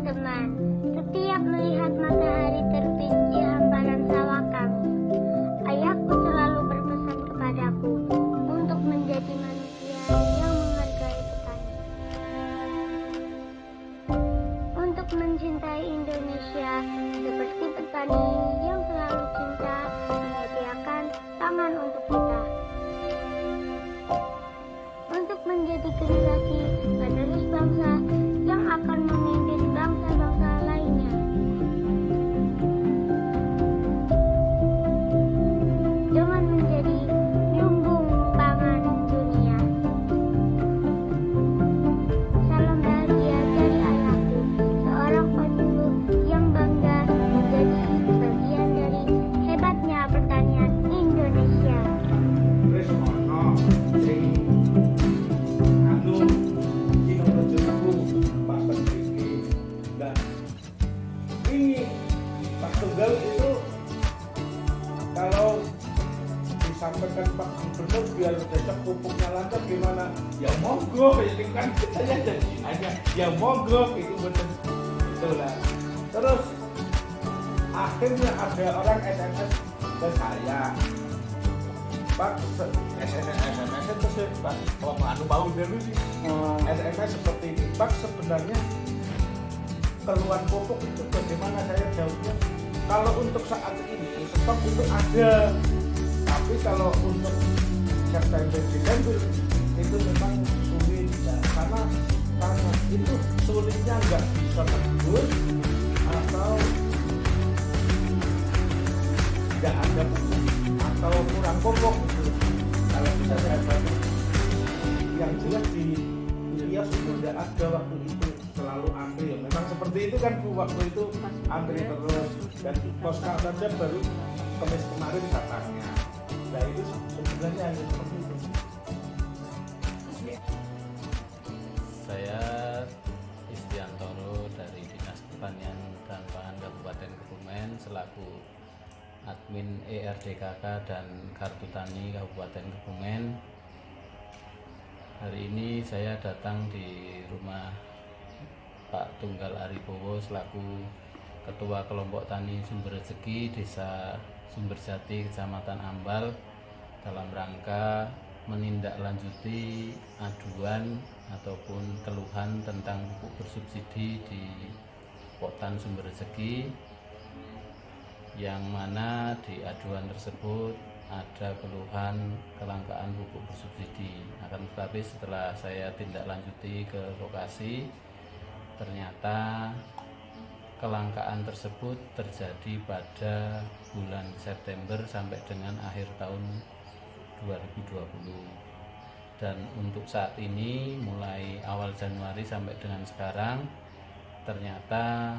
teman-teman, setiap melihat matahari terbit di hamparan sawah kami, ayahku selalu berpesan kepadaku untuk menjadi manusia yang menghargai petani. Untuk mencintai Indonesia seperti petani yang selalu cinta menyediakan pangan untuk kita. Untuk menjadi generasi penerus bangsa yang akan memimpin bangsa-bangsa lainnya. Dengan menjadi lumbung pangan dunia. Salam bahagia dari ayahku, seorang penyuluh yang bangga menjadi bagian dari hebatnya pertanian Indonesia. Ini Pak Tunggal itu kalau disampaikan Pak Gubernur biar besok pupuknya lancar gimana? Ya monggo, ini kan saya jadi hanya ya monggo itu betul itulah. Terus akhirnya ada orang SMS ke saya, Pak SMS itu sih Pak, kalau mau dulu sih SMS seperti ini, Pak sebenarnya keluhan pupuk itu bagaimana? Saya jawabnya, kalau untuk saat ini stok itu ada, tapi kalau untuk September Desember itu memang sulit ya, karena itu sulitnya nggak bisa tembus atau nggak ada pupuk atau kurang pupuk gitu. Kalau bisa saya bantu, yang jelas di Riau itu nggak ada waktu itu, selalu antri. Memang seperti itu kan Bu, waktu itu antri terus, dan poska saja baru Kamis kemarin datangnya. Nah itu sebenarnya hanya seperti itu. Saya Istiantoro dari Dinas Pertanian dan Pangan Kabupaten Kebumen selaku admin ERDKK dan Kartu Tani Kabupaten Kebumen. Hari ini saya datang di rumah Pak Tunggal Aribowo selaku Ketua Kelompok Tani Sumber Rezeki Desa Sumberjati Kecamatan Ambal dalam rangka menindaklanjuti aduan ataupun keluhan tentang pupuk bersubsidi di Poktan Sumber Rezeki, yang mana di aduan tersebut ada keluhan kelangkaan pupuk bersubsidi. Akan tetapi setelah saya tindak lanjuti ke lokasi, ternyata kelangkaan tersebut terjadi pada bulan September sampai dengan akhir tahun 2020. Dan untuk saat ini mulai awal Januari sampai dengan sekarang, ternyata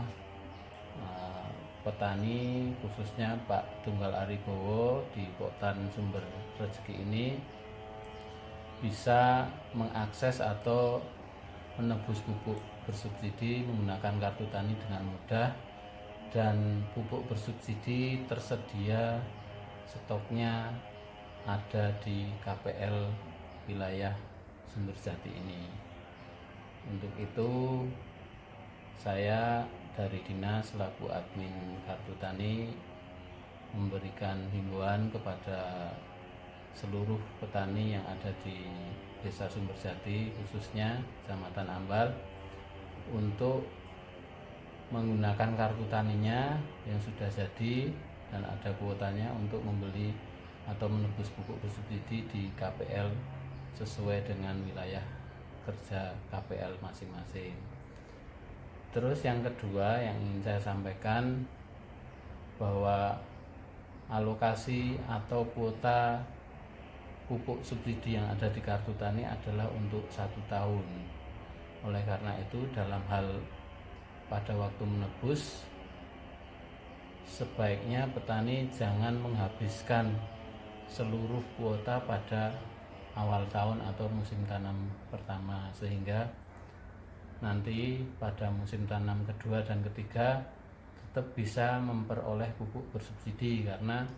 petani khususnya Pak Tunggal Aribowo di Poktan Sumber Rezeki ini bisa mengakses atau menebus pupuk bersubsidi menggunakan kartu tani dengan mudah, dan pupuk bersubsidi tersedia, stoknya ada di KPL wilayah Sumberjati ini. Untuk itu saya dari dinas selaku admin kartu tani memberikan himbauan kepada seluruh petani yang ada di Desa Sumberjati, khususnya Kecamatan Ambal, untuk menggunakan kartu taninya yang sudah jadi dan ada kuotanya untuk membeli atau menebus pupuk bersubsidi di KPL sesuai dengan wilayah kerja KPL masing-masing. Terus yang kedua yang ingin saya sampaikan, bahwa alokasi atau kuota pupuk subsidi yang ada di kartu tani adalah untuk 1 tahun. Oleh karena itu dalam hal pada waktu menebus, sebaiknya petani jangan menghabiskan seluruh kuota pada awal tahun atau musim tanam pertama, sehingga nanti pada musim tanam kedua dan ketiga tetap bisa memperoleh pupuk bersubsidi, karena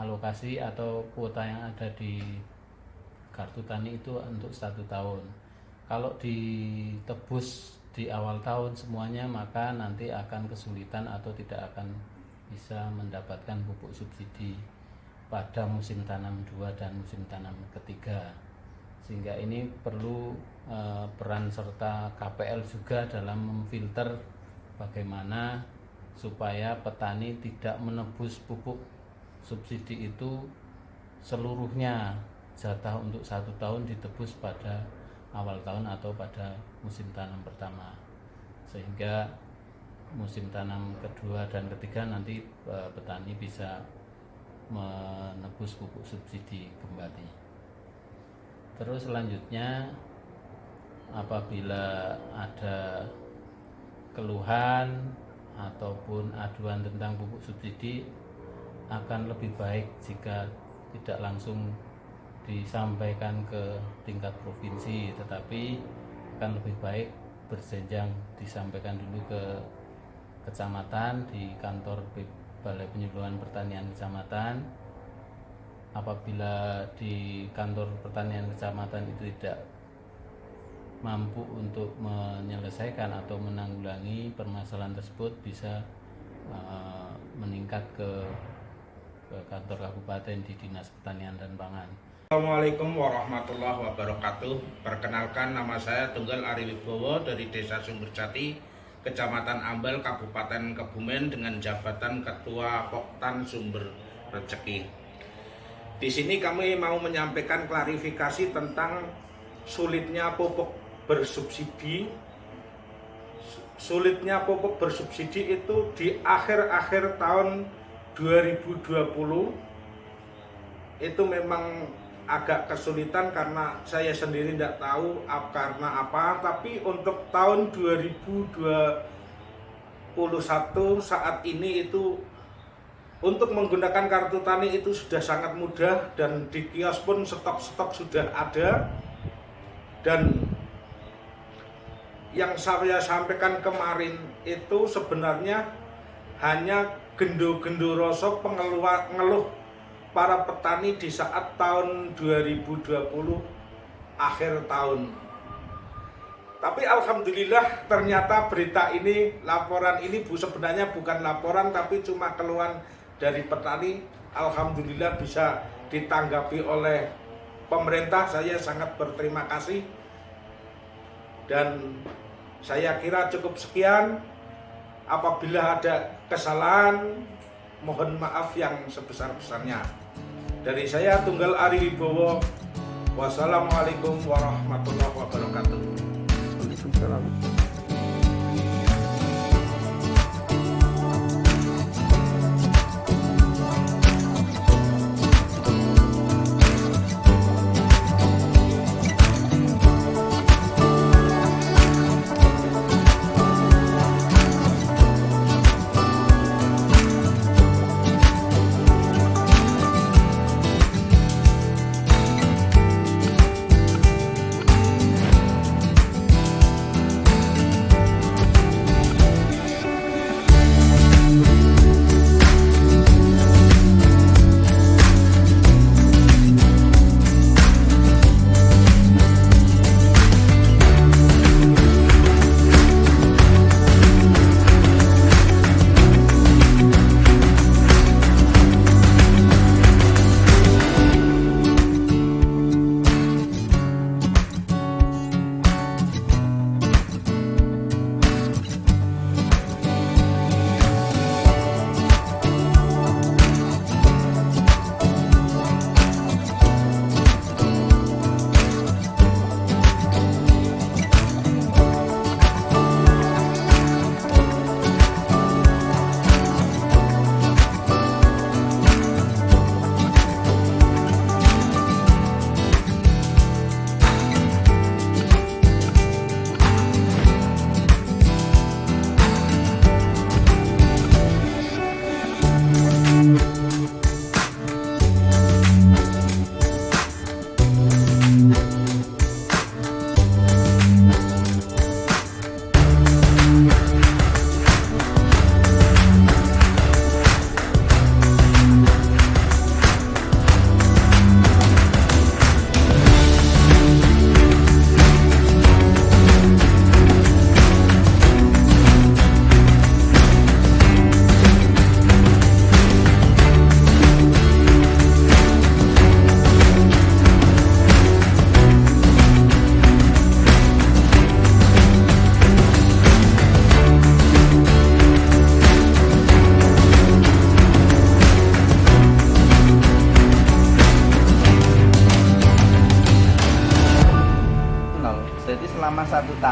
alokasi atau kuota yang ada di kartu tani itu untuk 1 tahun. Kalau ditebus di awal tahun semuanya, maka nanti akan kesulitan atau tidak akan bisa mendapatkan pupuk subsidi pada musim tanam 2 dan musim tanam ketiga. Sehingga ini perlu peran serta KPL juga dalam memfilter bagaimana supaya petani tidak menebus pupuk subsidi itu seluruhnya, jatah untuk 1 tahun ditebus pada awal tahun atau pada musim tanam pertama, sehingga musim tanam kedua dan ketiga nanti petani bisa menebus pupuk subsidi kembali. Terus selanjutnya, apabila ada keluhan ataupun aduan tentang pupuk subsidi, akan lebih baik jika tidak langsung disampaikan ke tingkat provinsi, tetapi akan lebih baik berjenjang, disampaikan dulu ke kecamatan, di kantor Balai Penyuluhan Pertanian Kecamatan. Apabila di kantor pertanian kecamatan itu tidak mampu untuk menyelesaikan atau menanggulangi permasalahan tersebut, bisa meningkat ke kantor kabupaten di Dinas Pertanian dan Pangan. Assalamualaikum warahmatullahi wabarakatuh. Perkenalkan, nama saya Tunggal Ari Wibowo dari Desa Sumberjati, Kecamatan Ambal, Kabupaten Kebumen, dengan jabatan Ketua Poktan Sumber Rezeki. Di sini kami mau menyampaikan klarifikasi tentang sulitnya pupuk bersubsidi. Sulitnya pupuk bersubsidi itu di akhir-akhir tahun 2020 itu memang agak kesulitan karena saya sendiri tidak tahu karena apa, tapi untuk tahun 2021 saat ini itu untuk menggunakan kartu tani itu sudah sangat mudah, dan di kios pun stok-stok sudah ada. Dan yang saya sampaikan kemarin itu sebenarnya hanya gendo-gendo rosok ngeluh para petani di saat tahun 2020 akhir tahun. Tapi alhamdulillah ternyata berita ini, laporan ini sebenarnya bukan laporan tapi cuma keluhan dari petani. Alhamdulillah bisa ditanggapi oleh pemerintah. Saya sangat berterima kasih, dan saya kira cukup sekian. Apabila ada kesalahan, mohon maaf yang sebesar-besarnya. Dari saya Tunggal Ari Wibowo. Wassalamualaikum warahmatullahi wabarakatuh. Waalaikumsalam.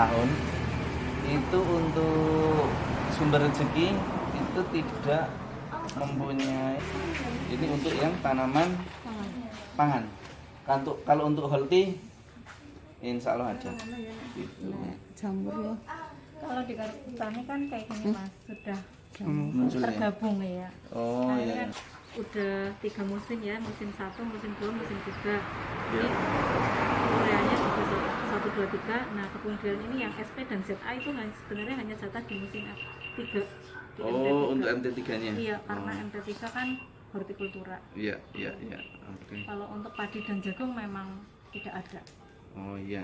tahun itu untuk sumber rezeki itu tidak mempunyai. Ini untuk yang tanaman pangan. Kalau untuk healthy insya Allah ada. Gitu. Jamur ya. Kalau di kartu tani kan kayak gini Mas, sudah Muncul ya. tergabung ya. Oh Nah, ini iya. kan udah 3 musim ya, musim 1, musim 2, musim 3. Ya. Ini ureanya juga 1, 2, 3. Nah, kemudian ini yang SP dan ZA itu sebenarnya hanya jatah di musim 3. Di Oh, MT3. untuk MT3-nya. Iya, karena MT3 kan hortikultura. Iya. Oke. Kalau untuk padi dan jagung memang tidak ada. Oh iya.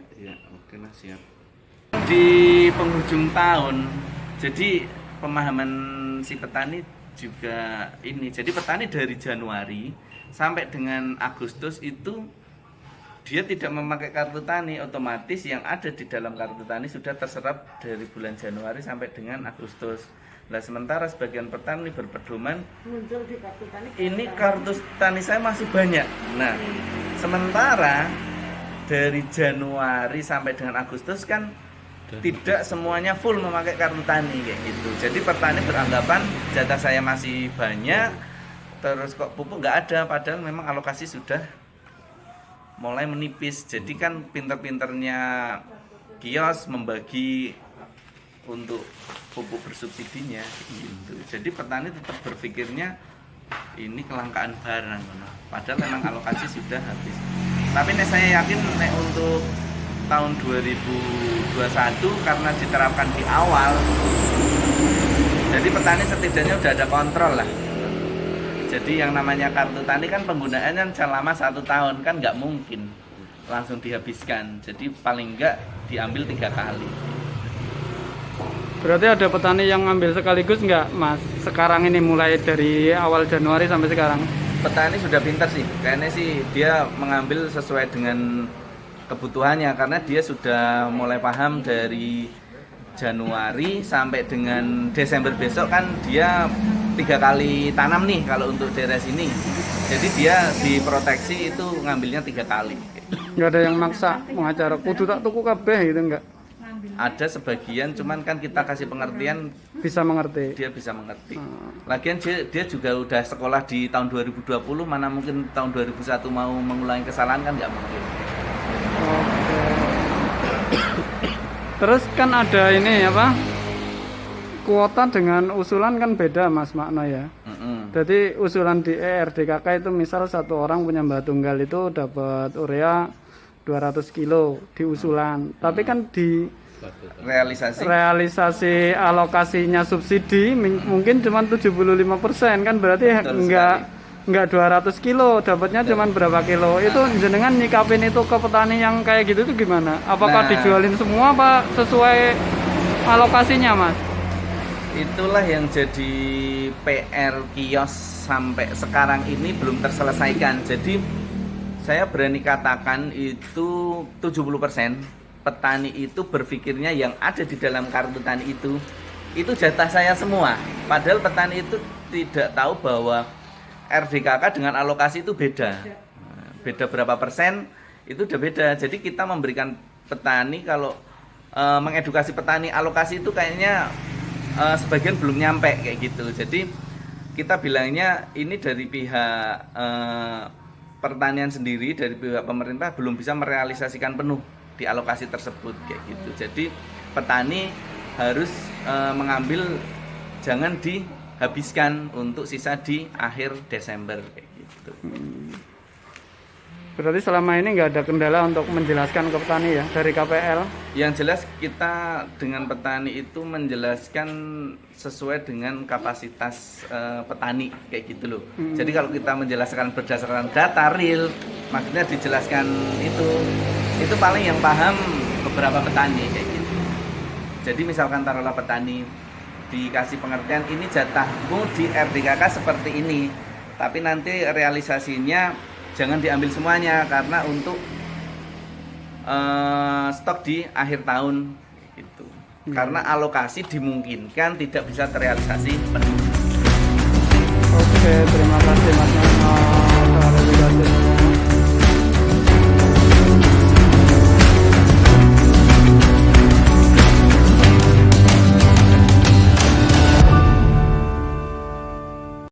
Oke lah, siap. Di penghujung tahun, jadi pemahaman si petani juga ini. Jadi petani dari Januari sampai dengan Agustus itu dia tidak memakai kartu tani, otomatis yang ada di dalam kartu tani sudah terserap dari bulan Januari sampai dengan Agustus. Nah, sementara sebagian petani berpedoman ini kartu tani saya masih banyak. Nah, sementara dari Januari sampai dengan Agustus kan tidak semuanya full memakai kartu tani kayak gitu. Jadi petani beranggapan jatah saya masih banyak, terus kok pupuk nggak ada, padahal memang alokasi sudah mulai menipis. Jadi kan pinter-pinternya kios membagi untuk pupuk bersubsidinya gitu. Jadi petani tetap berpikirnya ini kelangkaan barang, padahal memang alokasi sudah habis. Tapi saya yakin untuk tahun 2021 karena diterapkan di awal, jadi petani setidaknya udah ada kontrol lah. Jadi yang namanya kartu tani kan penggunaannya selama 1 tahun, kan nggak mungkin langsung dihabiskan. Jadi paling nggak diambil 3 kali. Berarti ada petani yang ngambil sekaligus nggak Mas? Sekarang ini mulai dari awal Januari sampai sekarang. Petani sudah pintar sih, kayaknya sih dia mengambil sesuai dengan kebutuhannya, karena dia sudah mulai paham dari Januari sampai dengan Desember besok kan dia 3 kali tanam nih kalau untuk daerah sini. Jadi dia diproteksi itu ngambilnya 3 kali. Nggak ada yang maksa mengajar kudu tak tuku kabeh gitu nggak? Ada sebagian, cuman kan kita kasih pengertian Bisa mengerti. dia bisa mengerti. Lagian dia juga udah sekolah di tahun 2020, mana mungkin tahun 2001 mau mengulangi kesalahan, kan nggak mungkin. Oke. Terus kan ada ini apa? Kuota dengan usulan kan beda Mas Makno ya. Jadi usulan di ERDKK itu misal satu orang punya mbah tunggal itu dapat urea 200 kilo di usulan. Tapi kan di realisasi alokasinya subsidi mungkin cuma 75%, kan berarti enggak 200 kilo, dapatnya cuma berapa kilo. Itu jenengan nyikapin itu ke petani yang kayak gitu itu gimana? Apakah dijualin semua apa sesuai alokasinya Mas? Itulah yang jadi PR kios sampai sekarang ini belum terselesaikan. Jadi saya berani katakan itu 70% petani itu berpikirnya yang ada di dalam kartu tani itu jatah saya semua. Padahal petani itu tidak tahu bahwa RDKK dengan alokasi itu beda. Beda berapa persen itu udah beda. Jadi kita memberikan petani, kalau mengedukasi petani alokasi itu kayaknya sebagian belum nyampe kayak gitu. Jadi kita bilangnya ini dari pihak pertanian sendiri, dari pihak pemerintah belum bisa merealisasikan penuh di alokasi tersebut kayak gitu. Jadi petani harus mengambil, jangan dihabiskan untuk sisa di akhir Desember kayak gitu. Berarti selama ini nggak ada kendala untuk menjelaskan ke petani ya dari KPL? Yang jelas kita dengan petani itu menjelaskan sesuai dengan kapasitas petani kayak gitu loh. Jadi kalau kita menjelaskan berdasarkan data real, maksudnya dijelaskan itu paling yang paham beberapa petani kayak gitu. Jadi misalkan taruhlah petani dikasih pengertian ini jatahmu di RDKK seperti ini, tapi nanti realisasinya jangan diambil semuanya karena untuk stok di akhir tahun gitu. Karena alokasi dimungkinkan tidak bisa terrealisasi penuh. Oke, terima kasih Mas Makno.